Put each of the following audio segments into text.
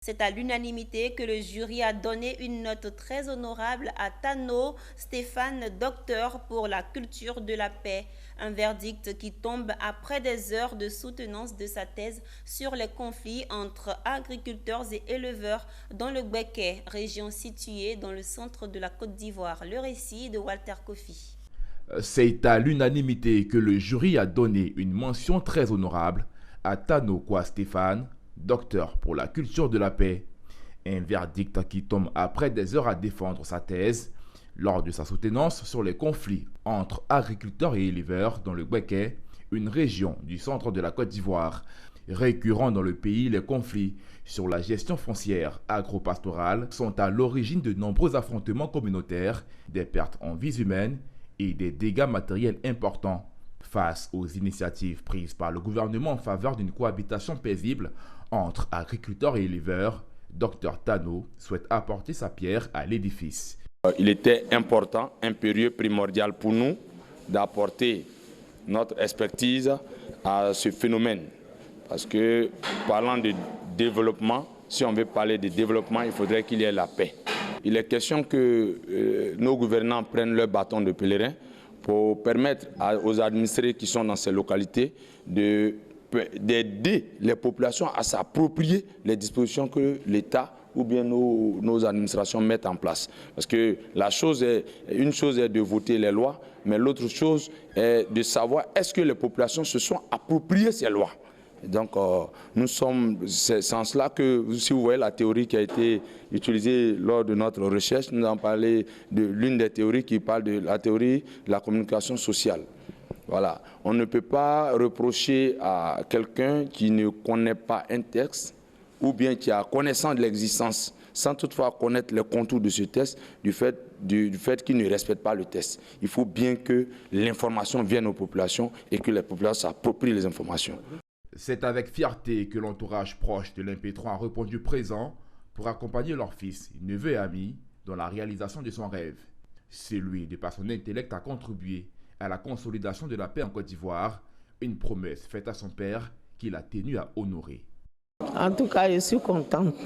C'est à l'unanimité que le jury a donné une note très honorable à Tano Stéphane, docteur pour la culture de la paix. Un verdict qui tombe après des heures de soutenance de sa thèse sur les conflits entre agriculteurs et éleveurs dans le Gbeke, région située dans le centre de la Côte d'Ivoire. Le récit de Walter Kofi. C'est à l'unanimité que le jury a donné une mention très honorable à Tano Stéphane, docteur pour la culture de la paix. Un verdict qui tombe après des heures à défendre sa thèse lors de sa soutenance sur les conflits entre agriculteurs et éleveurs dans le Gbeke, une région du centre de la Côte d'Ivoire. Récurrents dans le pays, les conflits sur la gestion foncière agro-pastorale sont à l'origine de nombreux affrontements communautaires, des pertes en vies humaines et des dégâts matériels importants. Face aux initiatives prises par le gouvernement en faveur d'une cohabitation paisible entre agriculteurs et éleveurs, Dr Tano souhaite apporter sa pierre à l'édifice. Il était important, impérieux, primordial pour nous d'apporter notre expertise à ce phénomène. Parce que parlant de développement, si on veut parler de développement, il faudrait qu'il y ait la paix. Il est question que nos gouvernants prennent leur bâton de pèlerin pour permettre aux administrés qui sont dans ces localités d'aider les populations à s'approprier les dispositions que l'État ou bien nos administrations mettent en place. Parce que une chose est de voter les lois, mais l'autre chose est de savoir est-ce que les populations se sont appropriées ces lois. Donc c'est en cela que, si vous voyez la théorie qui a été utilisée lors de notre recherche, nous avons parlé de l'une des théories qui parle de la théorie de la communication sociale. Voilà. On ne peut pas reprocher à quelqu'un qui ne connaît pas un texte ou bien qui a connaissance de l'existence sans toutefois connaître les contours de ce texte du fait qu'il ne respecte pas le texte. Il faut bien que l'information vienne aux populations et que les populations s'approprient les informations. C'est avec fierté que l'entourage proche de l'Impétron a répondu présent pour accompagner leur fils, neveu et ami dans la réalisation de son rêve. Celui de par son intellect a contribué à la consolidation de la paix en Côte d'Ivoire, une promesse faite à son père qu'il a tenu à honorer. En tout cas, je suis contente.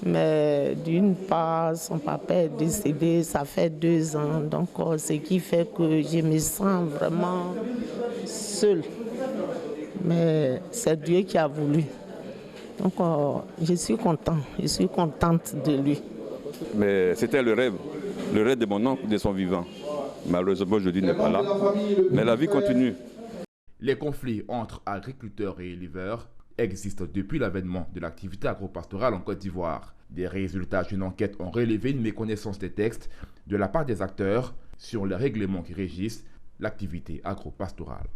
Mais d'une part, son papa est décédé, ça fait 2 ans. Donc, ce qui fait que je me sens vraiment seule. Mais c'est Dieu qui a voulu. Donc, je suis contente de lui. Mais c'était le rêve de mon oncle, de son vivant. Malheureusement, aujourd'hui, il n'est pas là. Mais la vie continue. Les conflits entre agriculteurs et éleveurs existent depuis l'avènement de l'activité agro-pastorale en Côte d'Ivoire. Des résultats d'une enquête ont relevé une méconnaissance des textes de la part des acteurs sur les règlements qui régissent l'activité agro-pastorale.